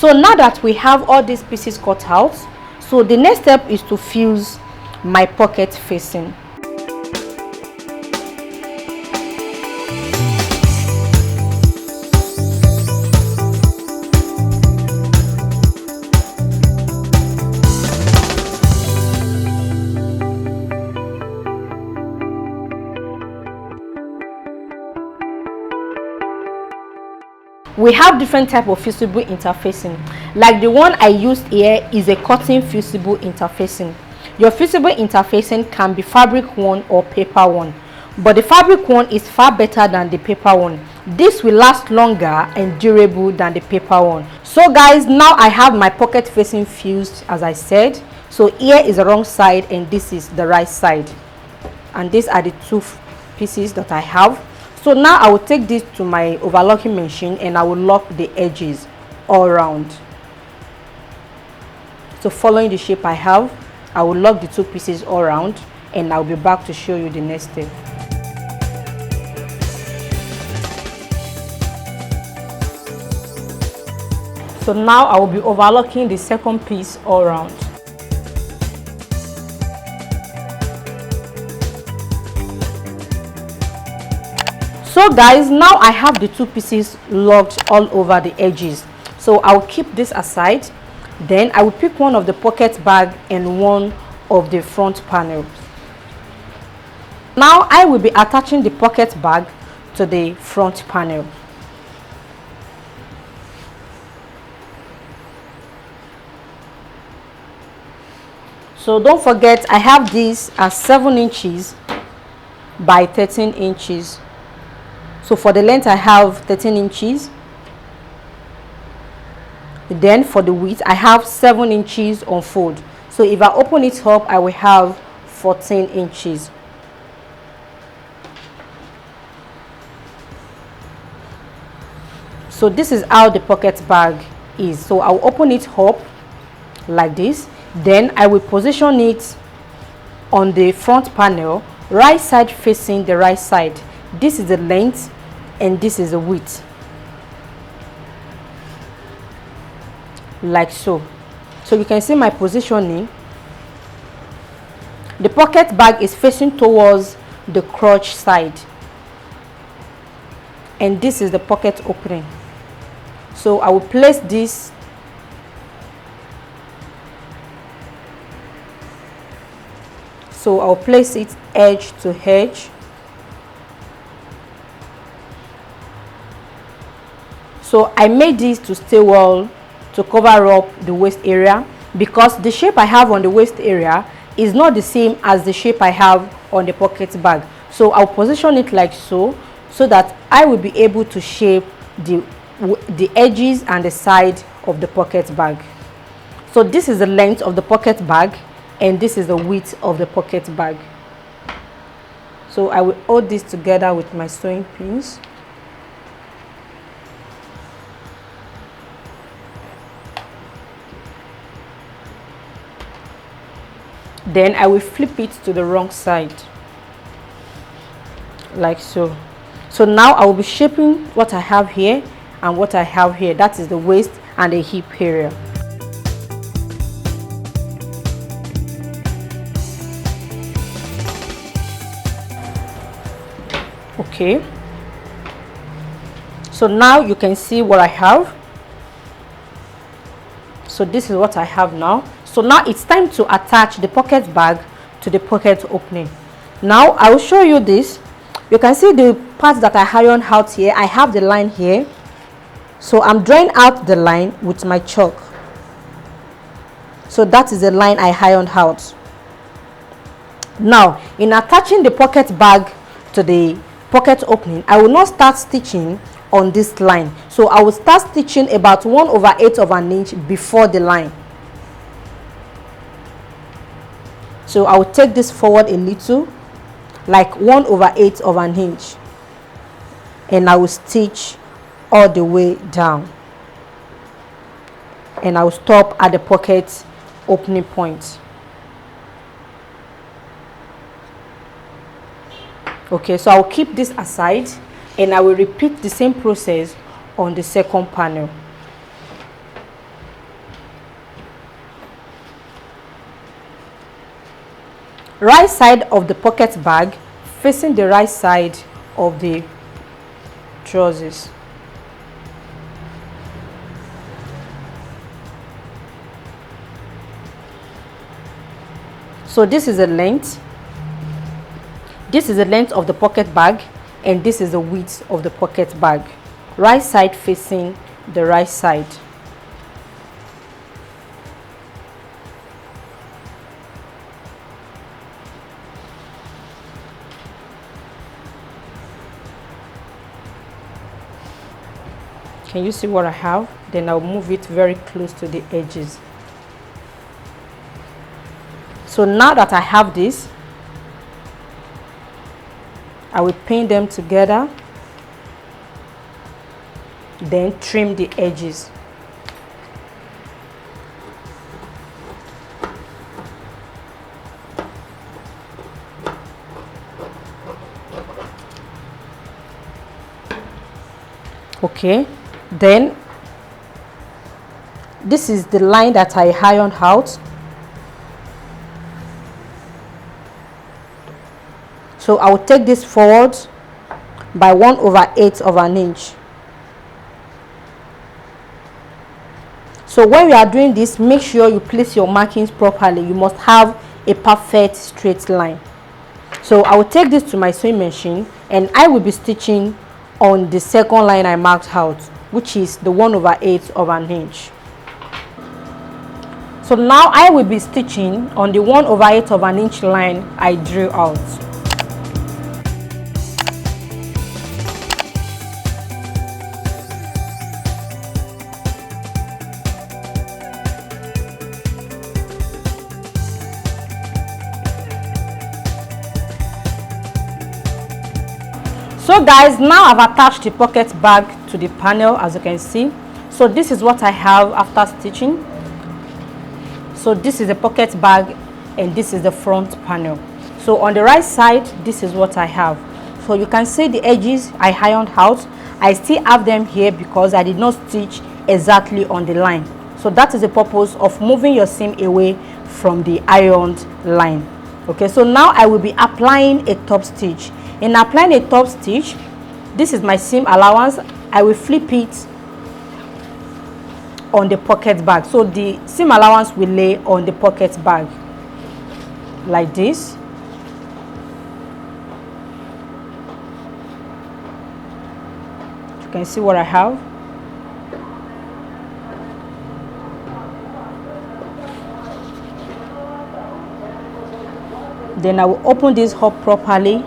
So now that we have all these pieces cut out, so the next step is to fuse my pocket facing. We have different type of fusible interfacing. Like the one I used here is a cotton fusible interfacing. Your fusible interfacing can be fabric one or paper one, but the fabric one is far better than the paper one. This will last longer and durable than the paper one. So guys, now I have my pocket facing fused as I said. So here is the wrong side and this is the right side, and these are the two pieces that I have. So now I will take this to my overlocking machine and I will lock the edges all around. So following the shape I have, I will lock the two pieces all around and I'll be back to show you the next step. So now I will be overlocking the second piece all around. So guys, now I have the two pieces locked all over the edges. So I'll keep this aside. Then I will pick one of the pocket bag and one of the front panels. Now I will be attaching the pocket bag to the front panel. So don't forget, I have this as 7 inches by 13 inches. So for the length I have 13 inches. Then for the width I have 7 inches on fold. So if I open it up, I will have 14 inches. So this is how the pocket bag is. So I'll open it up like this. Then I will position it on the front panel, right side facing the right side. This is the length and this is the width, like so. So you can see my positioning. The pocket bag is facing towards the crotch side and this is the pocket opening. So I will place this I'll place it edge to edge. So I made this to stay well, to cover up the waist area, because the shape I have on the waist area is not the same as the shape I have on the pocket bag. So I'll position it like so that I will be able to shape the edges and the side of the pocket bag. So this is the length of the pocket bag and this is the width of the pocket bag. So I will hold this together with my sewing pins. Then I will flip it to the wrong side, like so. So now I will be shaping what I have here and what I have here. That is the waist and the hip area. Okay. So now you can see what I have. So this is what I have now. So now it's time to attach the pocket bag to the pocket opening. Now I will show you this. You can see the parts that I ironed out here. I have the line here. So I'm drawing out the line with my chalk. So that is the line I ironed out. Now in attaching the pocket bag to the pocket opening, I will not start stitching on this line. So I will start stitching about 1/8 of an inch before the line. So I will take this forward a little, like 1/8 of an inch, and I will stitch all the way down, and I will stop at the pocket opening point. Okay, so I will keep this aside and I will repeat the same process on the second panel. right side of the pocket bag facing the right side of the trousers. So this is the length. This is the length of the pocket bag, and this is the width of the pocket bag. Right side facing the right side. Can you see what I have? Then I'll move it very close to the edges. So now that I have this, I will pin them together, then trim the edges. Okay, then this is the line that I ironed out. So I will take this forward by 1/8 of an inch. So when you are doing this, make sure you place your markings properly. You must have a perfect straight line. So I will take this to my sewing machine, and I will be stitching on the second line I marked out, which is the 1/8 of an inch. So now I will be stitching on the 1/8 of an inch line I drew out. So guys, now I've attached the pocket bag to the panel, as you can see. So this is what I have after stitching. So this is the pocket bag, and this is the front panel. So on the right side, this is what I have. So you can see the edges I ironed out. I still have them here because I did not stitch exactly on the line. So that is the purpose of moving your seam away from the ironed line. Okay, so now I will be applying a top stitch. In applying a top stitch, this is my seam allowance. I will flip it on the pocket bag. So the seam allowance will lay on the pocket bag like this. You can see what I have. Then I will open this up properly,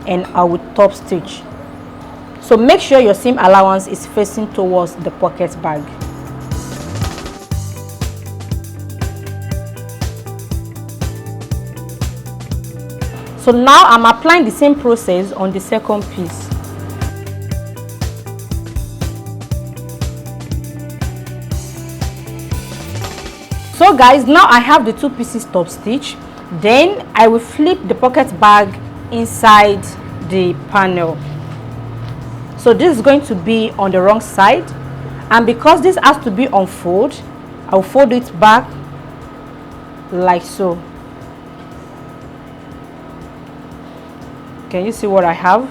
and I will top stitch. So make sure your seam allowance is facing towards the pocket bag. So now I'm applying the same process on the second piece. So guys, now I have the two pieces top stitch. Then I will flip the pocket bag inside the panel. So this is going to be on the wrong side, and because this has to be on fold, I'll fold it back like so. Can you see what I have?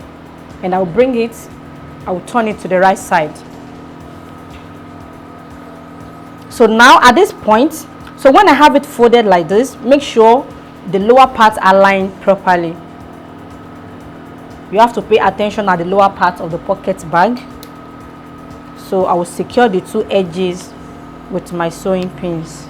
And I'll bring it, I'll turn it to the right side. So now at this point, so when I have it folded like this, make sure the lower parts are lined properly. You have to pay attention at the lower part of the pocket bag. So I will secure the two edges with my sewing pins.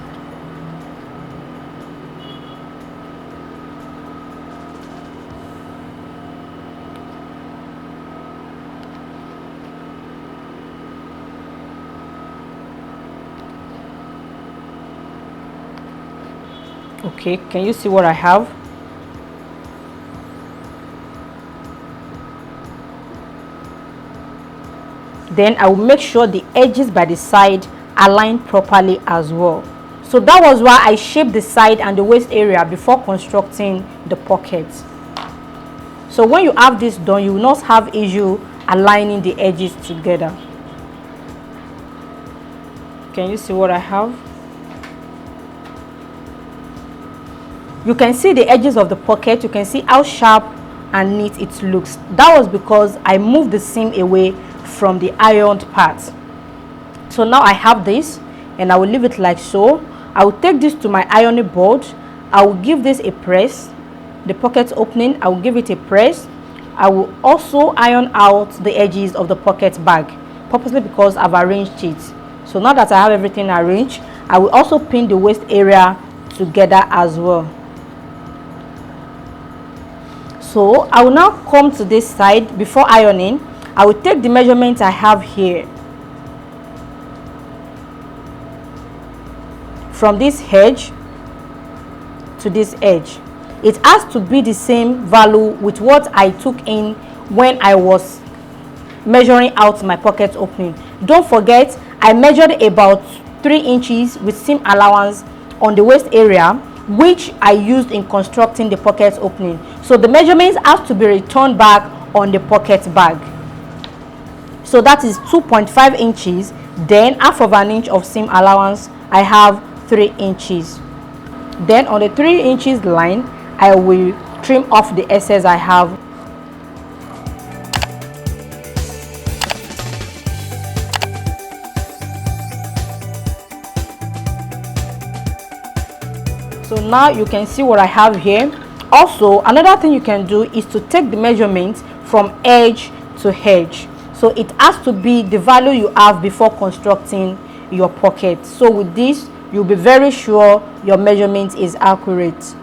Okay, can you see what I have? Then I will make sure the edges by the side are lined properly as well. So that was why I shaped the side and the waist area before constructing the pocket. So when you have this done, you will not have issue aligning the edges together. Can you see what I have? You can see the edges of the pocket. You can see how sharp and neat it looks. That was because I moved the seam away from the ironed part. So now I have this, and I will leave it like so. I will take this to my ironing board. I will give this a press. The pocket opening, I will give it a press. I will also iron out the edges of the pocket bag, purposely because I've arranged it. So now that I have everything arranged, I will also pin the waist area together as well. So I will now come to this side. Before ironing, I will take the measurements I have here from this edge to this edge. It has to be the same value with what I took in when I was measuring out my pocket opening. Don't forget, I measured about 3 inches with seam allowance on the waist area, which I used in constructing the pocket opening. So the measurements have to be returned back on the pocket bag. So that is 2.5 inches. Then half of an inch of seam allowance, I have 3 inches. Then on the 3 inches line, I will trim off the excess I have. So now you can see what I have here. Also, another thing you can do is to take the measurement from edge to edge. So it has to be the value you have before constructing your pocket. So with this, you'll be very sure your measurement is accurate.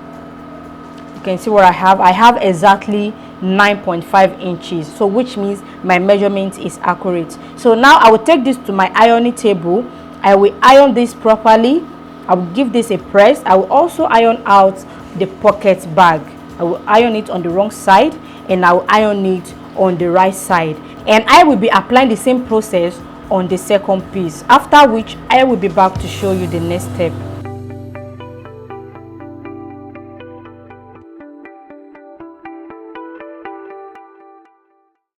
You can see what I have. I have exactly 9.5 inches, so which means my measurement is accurate. So now I will take this to my ironing table. I will iron this properly. I will give this a press. I will also iron out the pocket bag. I will iron it on the wrong side, and I will iron it on the right side, and I will be applying the same process on the second piece, after which I will be back to show you the next step.